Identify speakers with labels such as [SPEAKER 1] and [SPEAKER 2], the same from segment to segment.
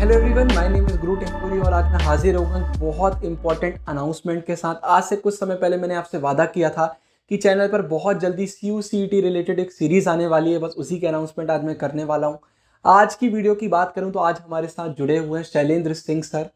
[SPEAKER 1] Hello everyone, my name is गुरु टेम्पुरी और आज मैं हाजिर होगा बहुत इंपॉर्टेंट अनाउंसमेंट के साथ। आज से कुछ समय पहले मैंने आपसे वादा किया था कि चैनल पर बहुत जल्दी CU/CET रिलेटेड एक सीरीज़ आने वाली है। बस उसी के अनाउंसमेंट आज मैं करने वाला हूँ। आज की वीडियो की बात करूँ तो आज हमारे साथ जुड़े हुए हैं शैलेंद्र सिंह सर।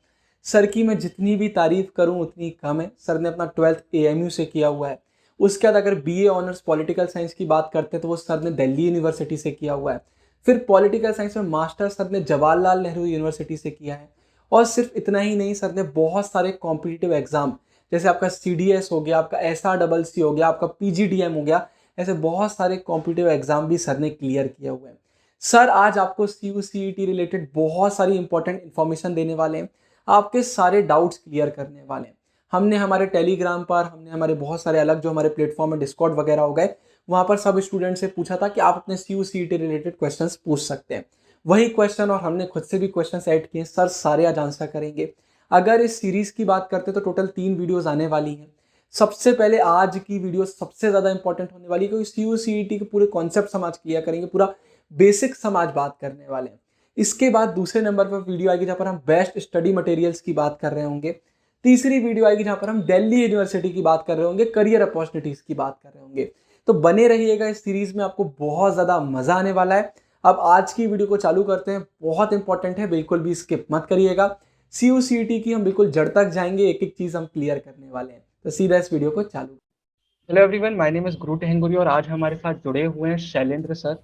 [SPEAKER 1] सर की मैं जितनी भी तारीफ करूँ उतनी कम है। सर ने अपना 12th AMU से किया हुआ है। उसके बाद अगर BA ऑनर्स पॉलिटिकल साइंस की बात करते हैं तो वो सर ने दिल्ली यूनिवर्सिटी से किया हुआ है। फिर पॉलिटिकल साइंस में मास्टर सर ने जवाहरलाल नेहरू यूनिवर्सिटी से किया है। और सिर्फ इतना ही नहीं, सर ने बहुत सारे कॉम्पिटिटिव एग्जाम जैसे आपका CDS हो गया, आपका SRCC हो गया, आपका PGDM हो गया, ऐसे बहुत सारे कॉम्पिटिटिव एग्जाम भी सर ने क्लियर किए हुए हैं। सर आज आपको CU/CET रिलेटेड बहुत सारी इंपॉर्टेंट इन्फॉर्मेशन देने वाले हैं। आपके सारे डाउट्स क्लियर करने वाले हैं। हमने हमारे टेलीग्राम पर, हमने हमारे बहुत सारे अलग जो हमारे प्लेटफॉर्म है, डिस्कॉर्ड वगैरह हो गए, वहां पर सब स्टूडेंट से पूछा था कि आप अपने CU/CET रिलेटेड क्वेश्चंस पूछ सकते हैं। वही क्वेश्चन और हमने खुद से भी क्वेश्चंस ऐड किए। सर सारे आज आंसर करेंगे। अगर इस सीरीज की बात करते तो टोटल 3 वीडियोस आने वाली हैं। सबसे पहले आज की वीडियो सबसे ज्यादा इंपॉर्टेंट होने वाली है क्योंकि CU/CET के पूरे कॉन्सेप्ट हम आज क्लियर करेंगे, पूरा बेसिक समाज बात करने वाले हैं। इसके बाद दूसरे नंबर पर वीडियो आएगी जहां पर हम बेस्ट स्टडी मटेरियल्स की बात कर रहे होंगे। तीसरी वीडियो आएगी जहां पर हम दिल्ली यूनिवर्सिटी की बात कर रहे होंगे, करियर अपॉर्चुनिटीज की बात कर रहे होंगे। तो बने रहिएगा इस सीरीज में, आपको बहुत ज्यादा मजा आने वाला है। अब आज की वीडियो को चालू करते हैं। बहुत इंपॉर्टेंट है, बिल्कुल भी स्किप मत करिएगा। CU/CET की हम बिल्कुल जड़ तक जाएंगे, एक एक चीज हम क्लियर करने वाले हैं। तो सीधा इस वीडियो को चालू। Hello everyone, my name is गुरु टेहंगुरी और आज हमारे साथ जुड़े हुए हैं Shailendra sir.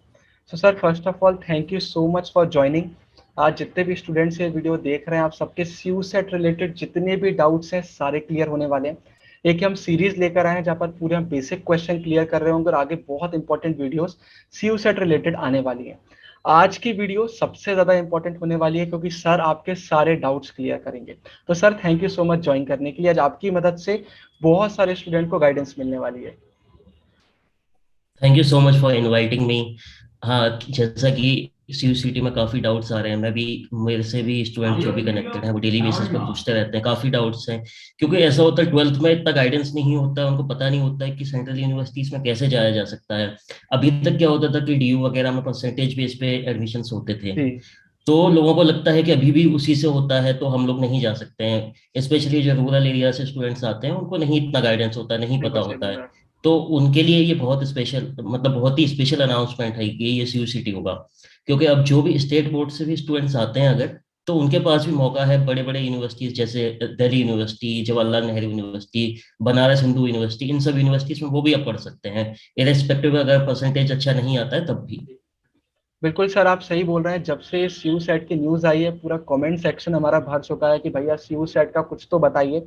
[SPEAKER 1] So sir, first of all thank you so much for joining. आज जितने भी स्टूडेंट्स ये वीडियो देख रहे हैं, आप सबके CU सेट रिलेटेड जितने भी डाउट्स हैं सारे क्लियर होने वाले हैं। एक हम सीरीज लेकर आए हैं जहाँ पर पूरे हम बेसिक क्वेश्चन क्लियर कर रहे होंगे और आगे बहुत important videos CU set related आने वाली है। आज की वीडियो सबसे ज्यादा इंपॉर्टेंट होने वाली है क्योंकि सर आपके सारे डाउट्स क्लियर करेंगे। तो sir thank you so much join करने के लिए। आज आपकी मदद से बहुत सारे स्टूडेंट को गाइडेंस मिलने वाली है।
[SPEAKER 2] Thank you so much for inviting me. हाँ, जैसा कि CU/CET में काफ़ी डाउट्स आ रहे हैं, मैं भी, मेरे से भी स्टूडेंट जो भी कनेक्टेड हैं वो डेली बेसिस पे पूछते रहते हैं, काफ़ी डाउट्स हैं। क्योंकि ऐसा होता है 12th में इतना गाइडेंस नहीं होता है, उनको पता नहीं होता है कि सेंट्रल यूनिवर्सिटीज़ में कैसे जाया जा सकता है। अभी तक क्या होता था कि DU वगैरह में परसेंटेज बेस पे एडमिशन्स होते थे।
[SPEAKER 1] जी।
[SPEAKER 2] तो लोगों को लगता है कि अभी भी उसी से होता है तो हम लोग नहीं जा सकते हैं। स्पेशली जो रूरल एरिया से स्टूडेंट्स आते हैं उनको नहीं इतना गाइडेंस होता है, नहीं पता
[SPEAKER 1] बिल्कुल सही
[SPEAKER 2] होता
[SPEAKER 1] बोल
[SPEAKER 2] है।
[SPEAKER 1] रहे हैं।
[SPEAKER 2] तो उनके लिए ये बहुत स्पेशल, मतलब बहुत ही स्पेशल अनाउंसमेंट है कि ये CU/CET होगा। क्योंकि अब जो भी स्टेट बोर्ड से भी स्टूडेंट्स आते हैं अगर, तो उनके पास भी मौका है बड़े बड़े यूनिवर्सिटीज जैसे Delhi university, Jawaharlal Nehru university, Banaras Hindu university, इन सब यूनिवर्सिटीज में वो भी अब पढ़ सकते हैं, इरेस्पेक्टिव अगर परसेंटेज अच्छा नहीं आता है तब भी।
[SPEAKER 1] बिल्कुल सर, आप सही बोल रहे हैं। जब से CU सेट की न्यूज़ आई है पूरा कमेंट सेक्शन हमारा भर चुका है कि भैया CU सेट का कुछ तो बताइए।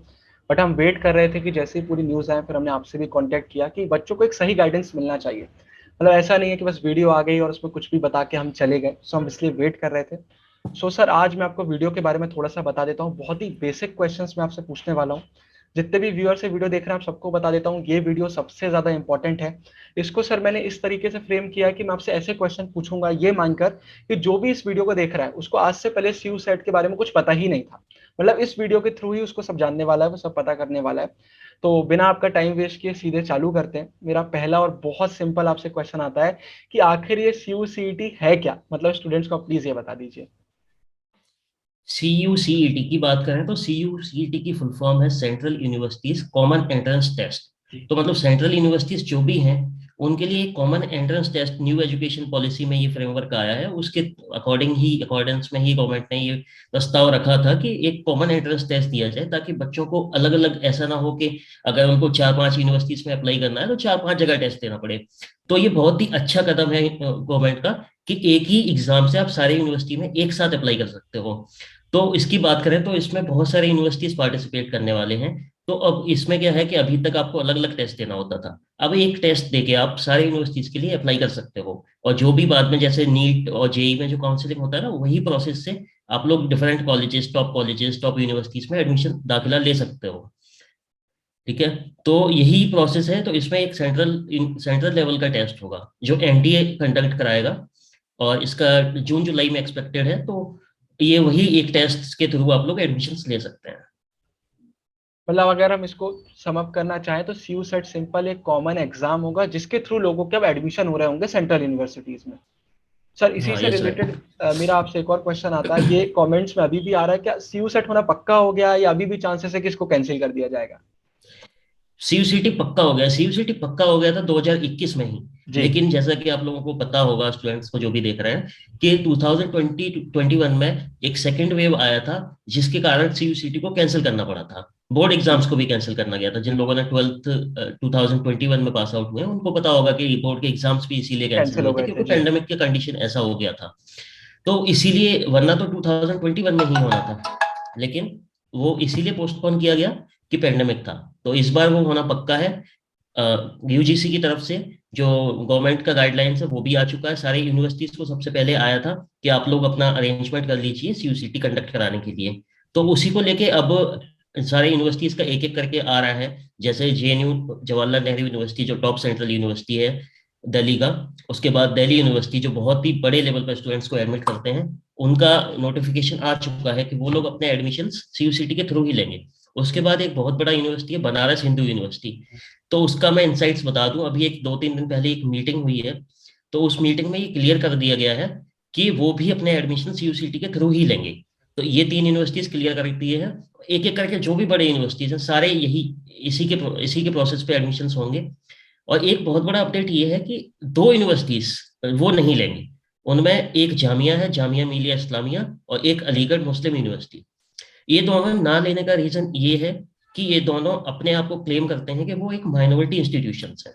[SPEAKER 1] बट हम वेट कर रहे थे कि जैसे ही पूरी न्यूज़ आए फिर हमने आपसे भी कांटेक्ट किया कि बच्चों को एक सही गाइडेंस मिलना चाहिए। मतलब ऐसा नहीं है कि बस वीडियो आ गई और उसमें कुछ भी बता के हम चले गए। सो हम इसलिए वेट कर रहे थे। सो सर, आज मैं आपको वीडियो के बारे में थोड़ा सा बता देता हूँ। बहुत ही बेसिक क्वेश्चंस मैं आपसे पूछने वाला हूँ। जितने भी व्यूअर्स से वीडियो देख रहे हैं आप सबको बता देता हूँ, ये वीडियो सबसे ज्यादा इंपॉर्टेंट है। इसको सर मैंने इस तरीके से फ्रेम किया कि मैं आपसे ऐसे क्वेश्चन पूछूंगा ये मानकर कि जो भी इस वीडियो को देख रहा है उसको आज से पहले CU सेट के बारे में कुछ पता ही नहीं था। मतलब इस वीडियो के थ्रू ही उसको सब जानने वाला है, वो सब पता करने वाला है। तो बिना आपका टाइम वेस्ट किए सीधे चालू करते हैं। मेरा पहला और बहुत सिंपल आपसे क्वेश्चन आता है कि आखिर ये CU/CET है क्या? मतलब स्टूडेंट्स को प्लीज ये बता दीजिए।
[SPEAKER 2] CU/CET की बात करें तो CU/CET की फुल फॉर्म है central universities common entrance test.
[SPEAKER 1] जी।
[SPEAKER 2] तो मतलब सेंट्रल यूनिवर्सिटीज जो भी हैं उनके लिए common entrance test new education policy में ये फ्रेमवर्क आया है, उसके अकॉर्डेंस में ही गवर्नमेंट ने ये प्रस्ताव रखा था कि एक कॉमन एंट्रेंस टेस्ट दिया जाए, ताकि बच्चों को अलग अलग ऐसा ना हो कि अगर उनको 4-5 यूनिवर्सिटीज में अप्लाई करना है तो 4-5 जगह टेस्ट देना पड़े। तो ये बहुत ही अच्छा कदम है गवर्नमेंट का कि एक ही एग्जाम से आप सारे यूनिवर्सिटी में एक साथ अप्लाई कर सकते हो। तो इसकी बात करें तो इसमें बहुत सारे यूनिवर्सिटीज पार्टिसिपेट करने वाले हैं। तो अब इसमें क्या है कि अभी तक आपको अलग अलग टेस्ट देना होता था, अब एक टेस्ट देके आप सारे यूनिवर्सिटीज के लिए अप्लाई कर सकते हो। और जो भी बाद में जैसे नीट और JEE में जो काउंसलिंग होता है ना, वही प्रोसेस से आप लोग डिफरेंट कॉलेजेस टॉप यूनिवर्सिटीज में एडमिशन दाखिला ले सकते हो। ठीक है। तो यही प्रोसेस है। तो इसमें एक सेंट्रल लेवल का टेस्ट होगा जो NTA कंडक्ट कराएगा, और इसका जून जुलाई में एक्सपेक्टेड है। तो ये वही एक टेस्ट के थ्रू आप लोग एडमिशन ले सकते हैं।
[SPEAKER 1] मतलब अगर हम इसको सम अप करना चाहें तो CU सेट सिंपल एक कॉमन एग्जाम होगा जिसके थ्रू लोगों के अब एडमिशन हो रहे होंगे सेंट्रल यूनिवर्सिटीज में। सर इसी
[SPEAKER 2] हाँ
[SPEAKER 1] से
[SPEAKER 2] यस सर।
[SPEAKER 1] रिलेटेड मेरा आपसे एक और क्वेश्चन आता है, ये कमेंट्स में अभी भी आ रहा है, क्या सीयू सेट होना पक्का हो गया है या अभी भी चांसेस है कि इसको कैंसिल कर दिया जाएगा?
[SPEAKER 2] सीयूसीटी पक्का हो गया, सीयूसीटी पक्का हो गया था 2021 में ही।
[SPEAKER 1] जी।
[SPEAKER 2] लेकिन जैसा कि आप लोगों को पता होगा, स्टूडेंट्स को जो भी देख रहे हैं, कि 2020-21 में एक सेकेंड वेव आया था, जिसके कारण सीयूसीटी को कैंसिल करना पड़ा था। बोर्ड
[SPEAKER 1] जी।
[SPEAKER 2] एग्जाम्स को भी कैंसिल करना गया था। जिन लोगों ने 2021 में पास आउट हुए हैं, उनको पता होगा कि बोर्ड के एग्जाम्स भी इसीलिए कैंसिल
[SPEAKER 1] कैंसिल हो
[SPEAKER 2] हुए थे
[SPEAKER 1] गए थे
[SPEAKER 2] क्योंकि
[SPEAKER 1] जी।
[SPEAKER 2] पेंडेमिक के कंडीशन ऐसा हो गया था। तो इसीलिए, वरना तो 2021 में ही होना था, लेकिन वो इसीलिए पोस्टपोन किया गया कि पेंडेमिक था। तो इस बार वो होना पक्का है। यूजीसी की तरफ से जो गवर्नमेंट का गाइडलाइंस है वो भी आ चुका है। सारे यूनिवर्सिटीज को सबसे पहले आया था कि आप लोग अपना अरेंजमेंट कर लीजिए सीयूसीटी कंडक्ट कराने के लिए। तो उसी को लेके अब सारे यूनिवर्सिटीज का एक एक करके आ रहा है। जैसे जेएनयू, जवाहरलाल नेहरू यूनिवर्सिटी, जो टॉप सेंट्रल यूनिवर्सिटी है दिल्ली का। उसके बाद दिल्ली यूनिवर्सिटी, जो बहुत ही बड़े लेवल पर स्टूडेंट्स को एडमिट करते हैं, उनका नोटिफिकेशन आ चुका है कि वो लोग अपने एडमिशन सीयूसीटी के थ्रू ही लेंगे। उसके बाद एक बहुत बड़ा यूनिवर्सिटी है, बनारस हिंदू यूनिवर्सिटी। तो उसका मैं इंसाइट्स बता दूं, अभी एक 2-3 दिन पहले एक मीटिंग हुई है। तो उस मीटिंग में ये क्लियर कर दिया गया है कि वो भी अपने एडमिशन सीयूसीटी के थ्रू ही लेंगे। तो ये 3 यूनिवर्सिटीज क्लियर कर दिए हैं। एक एक करके जो भी बड़े यूनिवर्सिटीज हैं, सारे यही इसी के प्रोसेस पे एडमिशन होंगे। और एक बहुत बड़ा अपडेट ये है कि 2 यूनिवर्सिटीज वो नहीं लेंगे। उनमें एक जामिया है, जामिया मिलिया इस्लामिया, और एक अलीगढ़ मुस्लिम यूनिवर्सिटी। ये दोनों ना लेने का रीजन ये है कि ये दोनों अपने आप को क्लेम करते हैं कि वो एक माइनॉरिटी इंस्टीट्यूशंस है।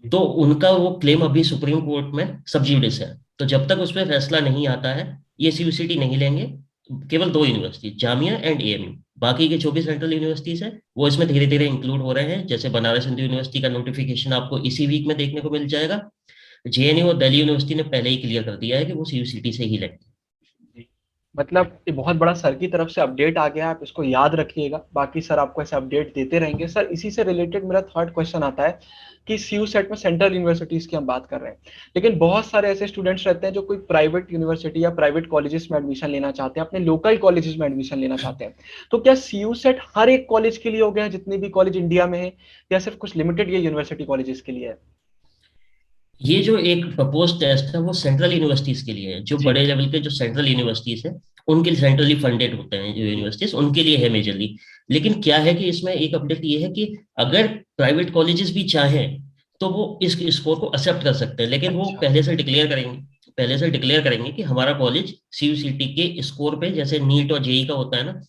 [SPEAKER 2] तो उनका वो क्लेम अभी सुप्रीम कोर्ट में सब जुडिस है। तो जब तक उस पर फैसला नहीं आता है, ये सीयूसीटी नहीं लेंगे। केवल 2 यूनिवर्सिटी, जामिया एंड एएमयू। बाकी के 24 सेंट्रल यूनिवर्सिटीज हैं, वो इसमें धीरे धीरे इंक्लूड हो रहे हैं। जैसे बनारस हिंदू यूनिवर्सिटी का नोटिफिकेशन आपको इसी वीक में देखने को मिल जाएगा। जेएनयू और दिल्ली यूनिवर्सिटी ने पहले ही क्लियर कर दिया है कि वो सीयूसीटी से ही लेंगे।
[SPEAKER 1] जी। मतलब ये बहुत बड़ा सर की तरफ से अपडेट आ गया, आप इसको याद रखिएगा, बाकी सर आपको ऐसे अपडेट देते रहेंगे। सर इसी से रिलेटेड मेरा थर्ड क्वेश्चन आता है कि सीयू सेट में सेंट्रल यूनिवर्सिटीज की हम बात कर रहे हैं, लेकिन बहुत सारे ऐसे स्टूडेंट्स रहते हैं जो कोई प्राइवेट यूनिवर्सिटी या प्राइवेट कॉलेजेस में एडमिशन लेना चाहते हैं, अपने लोकल कॉलेजेस में एडमिशन लेना चाहते हैं। तो क्या सीयू सेट हर एक कॉलेज के लिए हो गया है, जितने भी कॉलेज इंडिया में है, या सिर्फ कुछ लिमिटेड ये यूनिवर्सिटी कॉलेजेस के लिए है?
[SPEAKER 2] ये जो एक प्रपोज टेस्ट है वो सेंट्रल यूनिवर्सिटीज के लिए है। जो
[SPEAKER 1] जी।
[SPEAKER 2] बड़े लेवल के जो सेंट्रल यूनिवर्सिटीज है, उनके लिए सेंट्रली फंडेड होते हैं जो
[SPEAKER 1] जी।
[SPEAKER 2] यूनिवर्सिटीज, उनके लिए है मेजरली। लेकिन क्या है कि इसमें एक अपडेट ये है कि अगर प्राइवेट कॉलेजेस भी चाहें तो वो इस स्कोर को एक्सेप्ट कर सकते हैं, लेकिन वो
[SPEAKER 1] अच्छा।
[SPEAKER 2] पहले से डिक्लेयर करेंगे कि हमारा कॉलेज सीयूसीटी के स्कोर पे, जैसे नीट और जेई का होता है ना,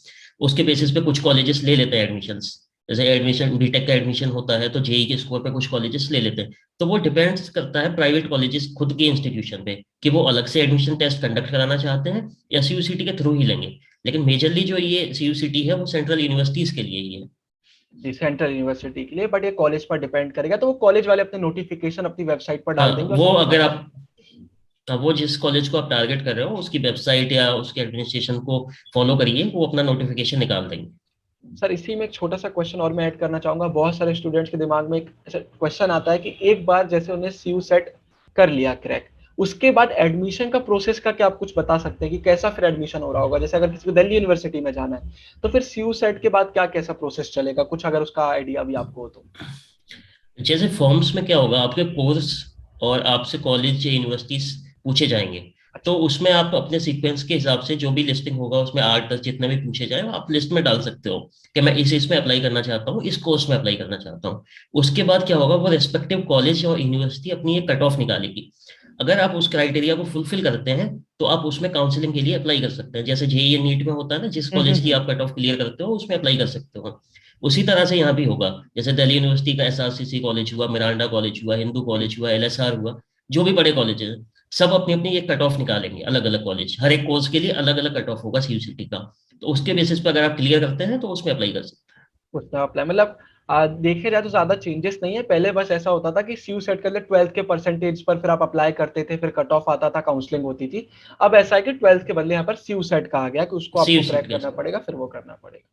[SPEAKER 2] उसके बेसिस पे कुछ कॉलेजेस ले लेते हैं एडमिशन्स। जैसे एडमिशन, बीटेक का एडमिशन होता है तो जेई के स्कोर पे कुछ कॉलेजेस ले लेते हैं। तो वो डिपेंड्स करता है प्राइवेट कॉलेजेस खुद के इंस्टीट्यूशन पे कि वो अलग से एडमिशन टेस्ट कंडक्ट कराना चाहते हैं या सीयूसीटी के थ्रू ही लेंगे। लेकिन मेजरली जो ये सीयूसीटी है वो सेंट्रल यूनिवर्सिटीज के लिए ही है।
[SPEAKER 1] जी, सेंट्रल यूनिवर्सिटी के लिए, बट ये कॉलेज पर डिपेंड करेगा, तो वो कॉलेज वाले अपने नोटिफिकेशन अपनी वेबसाइट पर
[SPEAKER 2] हाँ
[SPEAKER 1] डाल देंगे और
[SPEAKER 2] वो
[SPEAKER 1] सबको
[SPEAKER 2] अगर
[SPEAKER 1] पता।
[SPEAKER 2] आप हाँ, वो जिस कॉलेज को आप टारगेट कर रहे हो उसकी वेबसाइट या उसके एडमिनिस्ट्रेशन को फॉलो करिए, वो अपना नोटिफिकेशन निकाल देंगे।
[SPEAKER 1] सर इसी में एक छोटा सा क्वेश्चन और मैं ऐड करना चाहूंगा, बहुत सारे स्टूडेंट्स के दिमाग में एक क्वेश्चन आता है कि एक बार जैसे उन्हें सीयू सेट कर लिया क्रैक, उसके बाद एडमिशन का प्रोसेस का क्या आप कुछ बता सकते हैं कि कैसा फिर एडमिशन हो रहा होगा? जैसे अगर किसी को दिल्ली यूनिवर्सिटी में जाना है तो फिर सीयू सेट के बाद क्या कैसा प्रोसेस चलेगा, कुछ अगर उसका आइडिया भी आपको हो तो।
[SPEAKER 2] जैसे फॉर्म्स में क्या होगा, आपके कोर्स और आपसे कॉलेज या यूनिवर्सिटीज पूछे जाएंगे। तो
[SPEAKER 1] अच्छा।
[SPEAKER 2] उसमें आप अपने सीक्वेंस के हिसाब से जो भी लिस्टिंग होगा उसमें 8-10 जितने भी पूछे जाए आप लिस्ट में डाल सकते हो कि मैं इस इसमें अप्लाई करना चाहता हूँ, इस कोर्स में अप्लाई करना चाहता हूँ। उसके बाद क्या होगा, वो रेस्पेक्टिव कॉलेज और यूनिवर्सिटी अपनी एक कट ऑफ निकालेगी। अगर आप उस क्राइटेरिया को फुलफिल करते हैं तो आप उसमें काउंसलिंग के लिए अप्लाई कर सकते हैं। जैसे जेईई नीट में होता है ना, जिस कॉलेज की
[SPEAKER 1] हम्म।
[SPEAKER 2] आप कट ऑफ क्लियर करते हो उसमें अप्लाई कर सकते हो। उसी तरह से यहाँ भी होगा। जैसे दिल्ली यूनिवर्सिटी का एसआरसीसी कॉलेज हुआ, मिरांडा कॉलेज हुआ, हिंदू
[SPEAKER 1] जी।
[SPEAKER 2] कॉलेज हुआ, एलएसआर हुआ, जो भी बड़े कॉलेज हैं, सब अपनी अपनी एक कट ऑफ निकालेंगे। अलग अलग कॉलेज, हर एक कोर्स के लिए अलग अलग कट ऑफ होगा सीयूसीटी का। तो उसके बेसिस पर अगर आप क्लियर करते हैं तो उसमें अप्लाई कर सकते
[SPEAKER 1] उतना अप्लाई मतलब देखे जाए तो ज्यादा चेंजेस नहीं है। पहले बस ऐसा होता था कि सीयू सेट कर ले, 12th के परसेंटेज पर फिर आप अप्लाई करते थे, फिर कट ऑफ आता था, काउंसलिंग होती थी। अब ऐसा है कि 12th के बदले यहाँ पर सीयू सेट कहा गया कि उसको
[SPEAKER 2] हैं
[SPEAKER 1] आपको
[SPEAKER 2] सीयूसीटी
[SPEAKER 1] क्रैक
[SPEAKER 2] के
[SPEAKER 1] करना
[SPEAKER 2] साथ।
[SPEAKER 1] पड़ेगा, फिर वो करना पड़ेगा।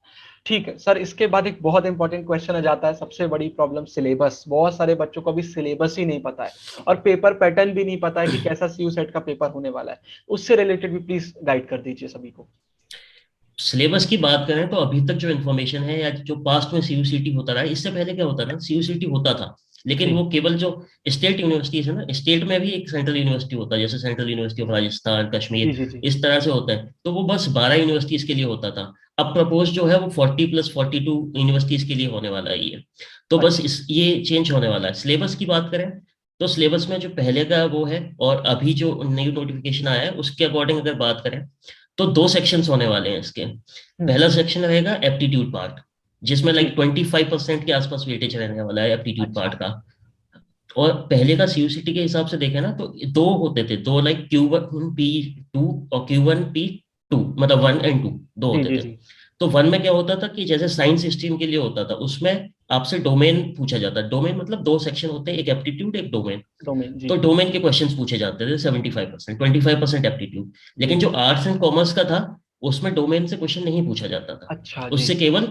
[SPEAKER 1] ठीक है सर, इसके बाद एक बहुत इंपॉर्टेंट क्वेश्चन आ जाता है, सबसे बड़ी प्रॉब्लम सिलेबस। बहुत सारे बच्चों को अभी सिलेबस ही नहीं पता है और पेपर पैटर्न भी नहीं पता है कि कैसा सीयू सेट का पेपर होने वाला है। उससे रिलेटेड भी प्लीज गाइड कर दीजिए सभी को।
[SPEAKER 2] सिलेबस की बात करें तो अभी तक जो इन्फॉर्मेशन है या जो पास्ट में सीयूसीटी होता रहा है, इससे पहले क्या होता था, सीयूसीटी होता था लेकिन
[SPEAKER 1] जी
[SPEAKER 2] वो केवल जो स्टेट यूनिवर्सिटीज है ना, स्टेट में भी एक सेंट्रल यूनिवर्सिटी होता है, जैसे सेंट्रल यूनिवर्सिटी ऑफ राजस्थान,
[SPEAKER 1] जी
[SPEAKER 2] कश्मीर,
[SPEAKER 1] जी जी।
[SPEAKER 2] इस तरह से होता है, तो वो बस 12 यूनिवर्सिटीज के लिए होता था। अब प्रपोज जो है वो 40+42 यूनिवर्सिटीज के लिए होने वाला है ये। तो बस
[SPEAKER 1] अच्छा।
[SPEAKER 2] ये चेंज होने वाला है। सिलेबस की बात करें तो सिलेबस में जो पहले का वो है और अभी जो नई नोटिफिकेशन आया है उसके अकॉर्डिंग अगर बात करें तो दो सेक्शंस होने वाले हैं इसके।
[SPEAKER 1] हम्म।
[SPEAKER 2] पहला सेक्शन रहेगा एप्टीट्यूड पार्ट, जिसमें लाइक
[SPEAKER 1] जी।
[SPEAKER 2] 25% के आसपास वेटेज रहने वाला है एप्टीट्यूड
[SPEAKER 1] अच्छा।
[SPEAKER 2] पार्ट का। और पहले का सीयूसीटी के हिसाब से देखे ना तो दो होते थे, दो लाइक Q1P2 और Q1P2, मतलब 1 और 2 दो
[SPEAKER 1] जी
[SPEAKER 2] होते
[SPEAKER 1] जी
[SPEAKER 2] थे।
[SPEAKER 1] जी।
[SPEAKER 2] तो वन में क्या होता था कि जैसे साइंस स्ट्रीम के लिए होता था, उसमें आपसे डोमेन पूछा जाता है। डोमेन मतलब दो सेक्शन होते हैं, एक एप्टीट्यूड एक डोमेन।
[SPEAKER 1] डोमेन। जी
[SPEAKER 2] तो डोमेन के क्वेश्चंस पूछे जाते थे 75%, 25% एप्टीट्यूड। लेकिन
[SPEAKER 1] जी।
[SPEAKER 2] जो आर्ट्स एंड कॉमर्स का था उसमें डोमेन से क्वेश्चन नहीं पूछा जाता था।
[SPEAKER 1] अच्छा जी।
[SPEAKER 2] उससे केवल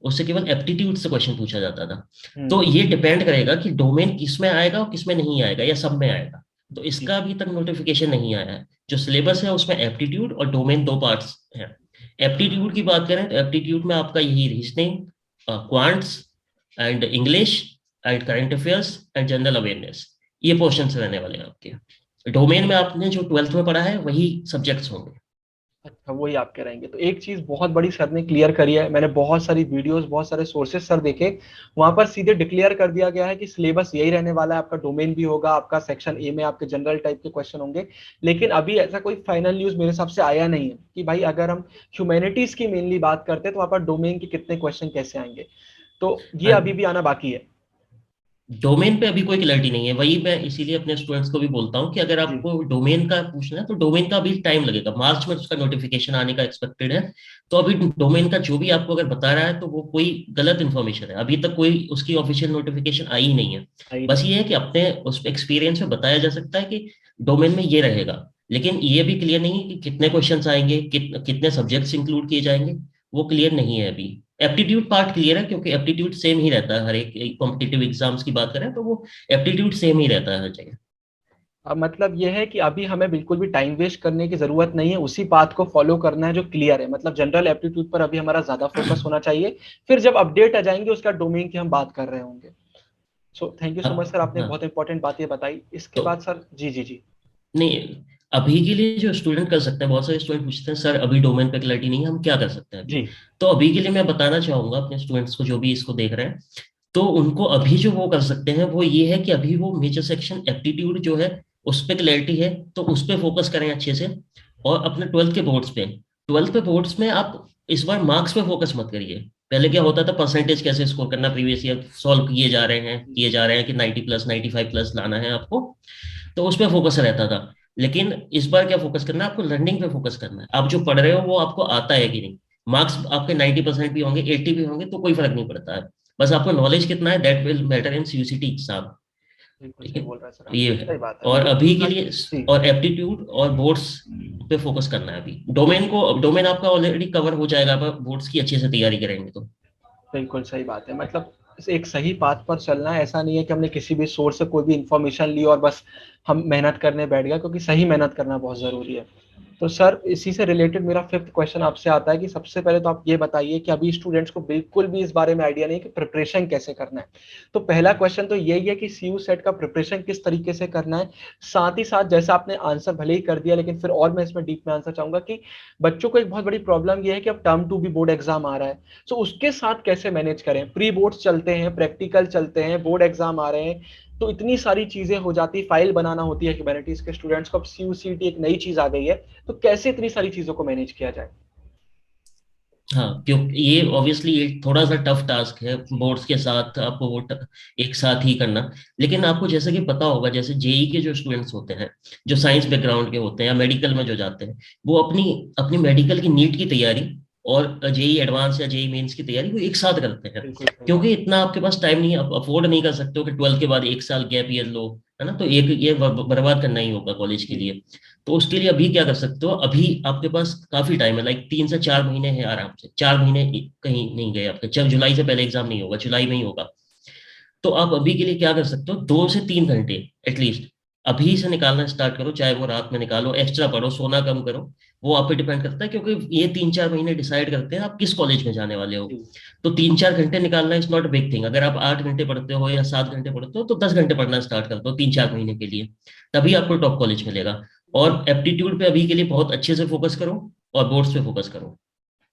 [SPEAKER 2] उससे केवल एप्टीट्यूड से क्वेश्चन पूछा जाता था। तो
[SPEAKER 1] हम्म।
[SPEAKER 2] ये डिपेंड करेगा कि डोमेन किस में आएगा और किस में नहीं आएगा, या सब में आएगा। तो
[SPEAKER 1] जी।
[SPEAKER 2] इसका अभी तक नोटिफिकेशन नहीं आया है। जो सिलेबस है उसमें एप्टीट्यूड और डोमेन दो पार्ट्स हैं। एप्टीट्यूड की बात करें तो एप्टीट्यूड में आपका यही reasoning, quants and English and current affairs and general awareness, ये पोर्शन रहने वाले हैं आपके। डोमेन में आपने जो 12th में पढ़ा है वही सब्जेक्ट्स होंगे।
[SPEAKER 1] अच्छा, वही आपके रहेंगे। तो एक चीज बहुत बड़ी सर ने क्लियर करी है, मैंने बहुत सारी वीडियोस, बहुत सारे सोर्सेस सर देखे, वहां पर सीधे डिक्लेयर कर दिया गया है कि सिलेबस यही रहने वाला है। आपका डोमेन भी होगा, आपका सेक्शन ए में आपके जनरल टाइप के क्वेश्चन होंगे। लेकिन अभी ऐसा कोई फाइनल न्यूज मेरे हिसाब से आया नहीं है कि भाई अगर हम ह्यूमैनिटीज की मेनली बात करते हैं तो वहां पर डोमेन के कितने क्वेश्चन कैसे आएंगे। तो ये अभी भी आना बाकी है।
[SPEAKER 2] डोमेन पे अभी कोई क्लैरिटी नहीं है, वही मैं इसीलिए अपने स्टूडेंट्स को भी बोलता हूँ कि अगर
[SPEAKER 1] जी।
[SPEAKER 2] आपको डोमेन का पूछना है तो डोमेन का अभी टाइम लगेगा, मार्च में उसका नोटिफिकेशन आने का एक्सपेक्टेड है। तो अभी डोमेन का जो भी आपको अगर बता रहा है तो वो कोई गलत इन्फॉर्मेशन है, अभी तक कोई उसकी ऑफिशियल नोटिफिकेशन आई ही नहीं है।
[SPEAKER 1] आई
[SPEAKER 2] बस
[SPEAKER 1] नहीं।
[SPEAKER 2] ये है कि अपने उस एक्सपीरियंस में बताया जा सकता है कि डोमेन में ये रहेगा। लेकिन ये भी क्लियर नहीं है कि कितने क्वेश्चंस आएंगे, कितने सब्जेक्ट्स इंक्लूड किए जाएंगे, वो क्लियर नहीं है अभी। एप्टीट्यूड पार्ट क्लियर है क्योंकि एप्टीट्यूड सेम ही रहता है हर एक कॉम्पिटिटिव एग्जाम्स की बात करें तो वो एप्टीट्यूड सेम ही रहता है हर जगह।
[SPEAKER 1] अब मतलब यह है कि अभी हमें बिल्कुल भी टाइम वेस्ट करने की जरूरत नहीं है, उसी पाथ को फॉलो करना है जो क्लियर है। मतलब जनरल एप्टीट्यूड पर अभी हमारा ज्यादा फोकस होना चाहिए, फिर जब अपडेट आ जाएंगे उसका डोमेन की हम बात कर रहे होंगे। सो thank you so much sir,
[SPEAKER 2] हाँ
[SPEAKER 1] आपने
[SPEAKER 2] हाँ।
[SPEAKER 1] बहुत इंपॉर्टेंट बातें बताई। इसके
[SPEAKER 2] तो
[SPEAKER 1] बाद सर, जी जी जी।
[SPEAKER 2] नहीं, अभी के लिए जो स्टूडेंट कर सकते हैं, बहुत सारे स्टूडेंट पूछते हैं सर अभी डोमेन पे क्लैरिटी नहीं है, हम क्या कर सकते हैं अभी।
[SPEAKER 1] जी
[SPEAKER 2] तो अभी के लिए मैं बताना चाहूंगा अपने स्टूडेंट्स को जो भी इसको देख रहे हैं, तो उनको अभी जो वो कर सकते हैं वो ये है कि अभी वो मेजर सेक्शन एप्टीट्यूड जो है उस पर क्लैरिटी है तो उस पर फोकस करें अच्छे से। और अपने 12th के बोर्ड्स पे, 12th पे बोर्ड्स में आप इस बार मार्क्स पे फोकस मत करिए। पहले क्या होता था परसेंटेज कैसे स्कोर करना, प्रीवियस ईयर सॉल्व किए जा रहे हैं कि 90+, 95+ लाना है आपको, तो उस पर फोकस रहता था। लेकिन इस बार क्या फोकस करना है आपको, लर्निंग पे फोकस करना है। आप जो पढ़ रहे हो वो आपको आता है कि नहीं। मार्क्स आपके 90% भी होंगे, 80 भी होंगे, तो कोई फर्क नहीं पड़ता है। बस आपको नॉलेज कितना है, that will matter in CUET exam.
[SPEAKER 1] बिल्कुल
[SPEAKER 2] ठीक
[SPEAKER 1] सही
[SPEAKER 2] है,
[SPEAKER 1] बोल रहे हैं सर आप।
[SPEAKER 2] ये है।
[SPEAKER 1] सही बात है,
[SPEAKER 2] और
[SPEAKER 1] मतलब
[SPEAKER 2] अभी के
[SPEAKER 1] आज।
[SPEAKER 2] लिए
[SPEAKER 1] जी।
[SPEAKER 2] और एप्टीट्यूड और बोर्ड्स पे फोकस करना है अभी। डोमेन आपका ऑलरेडी कवर हो जाएगा, आप बोर्ड्स की अच्छे से तैयारी करेंगे तो।
[SPEAKER 1] बिल्कुल सही बात है। मतलब एक सही पाथ पर चलना है, ऐसा नहीं है कि हमने किसी भी सोर्स से कोई भी इंफॉर्मेशन ली और बस हम मेहनत करने बैठ गए, क्योंकि सही मेहनत करना बहुत जरूरी है। तो सर इसी से रिलेटेड मेरा फिफ्थ क्वेश्चन आपसे आता है कि सबसे पहले तो आप ये बताइए कि अभी स्टूडेंट्स को बिल्कुल भी इस बारे में आइडिया नहीं है कि प्रिपरेशन कैसे करना है। तो पहला क्वेश्चन तो यही है कि सीयू सेट का प्रिपरेशन किस तरीके से करना है। साथ ही साथ जैसा आपने आंसर भले ही कर दिया, लेकिन फिर और मैं इसमें डीप में आंसर चाहूंगा कि बच्चों को एक बहुत बड़ी प्रॉब्लम ये है कि अब टर्म टू भी बोर्ड एग्जाम आ रहा है। सो उसके साथ कैसे मैनेज करें, प्री बोर्ड्स चलते हैं, प्रैक्टिकल चलते हैं, बोर्ड एग्जाम आ रहे हैं, तो इतनी सारी चीजें हो जाती, फाइल बनाना होती है ह्यूमैनिटीज के स्टूडेंट्स को। अब सीयूसीटी एक नई चीज आ गई है, तो कैसे इतनी सारी चीजों को मैनेज किया जाए।
[SPEAKER 2] हाँ, क्योंकि ये ऑब्वियसली एक थोड़ा सा टफ टास्क है, बोर्ड्स के साथ आपको एक साथ ही करना। लेकिन आपको जैसे कि पता होगा, जैसे जेई के जो स्टूडेंट्स होते हैं, जो साइंस बैकग्राउंड के होते हैं या मेडिकल में जो जाते हैं, वो अपनी अपनी मेडिकल की नीट की तैयारी और जेई एडवांस या जेई मेंस की तैयारी वो एक साथ करते हैं।
[SPEAKER 1] बिल्कुल सही बात।
[SPEAKER 2] क्योंकि इतना आपके पास टाइम नहीं है, आप अफोर्ड नहीं कर सकते हो कि 12th के बाद एक साल गैप ईयर लो, है ना। तो एक ये बर्बाद करना ही होगा कॉलेज के
[SPEAKER 1] जी।
[SPEAKER 2] लिए। तो उसके लिए अभी क्या कर सकते हो, अभी आपके पास काफी टाइम है, लाइक 3 से 4 महीने है आराम से। 4 महीने कहीं नहीं गए आपके, जब जुलाई से पहले एग्जाम नहीं होगा, जुलाई में ही होगा। तो आप अभी के लिए क्या कर सकते हो, 2 से 3 घंटे एटलीस्ट अभी से निकालना स्टार्ट करो। चाहे वो रात में निकालो, एक्स्ट्रा पढ़ो, सोना कम करो। वो आप पे डिपेंड करता है, क्योंकि ये 3-4 महीने डिसाइड करते हैं आप किस कॉलेज में जाने वाले हो।
[SPEAKER 1] जी
[SPEAKER 2] तो 3-4 घंटे निकालना इज नॉट बिग थिंग। अगर आप 8 घंटे पढ़ते हो या 7 घंटे पढ़ते हो तो 10 घंटे पढ़ना स्टार्ट कर दो 3-4 महीने के लिए, तभी आपको टॉप कॉलेज मिलेगा।
[SPEAKER 1] जी
[SPEAKER 2] और एप्टीट्यूड पे अभी के लिए बहुत अच्छे से फोकस करो और बोर्ड्स पे फोकस करो।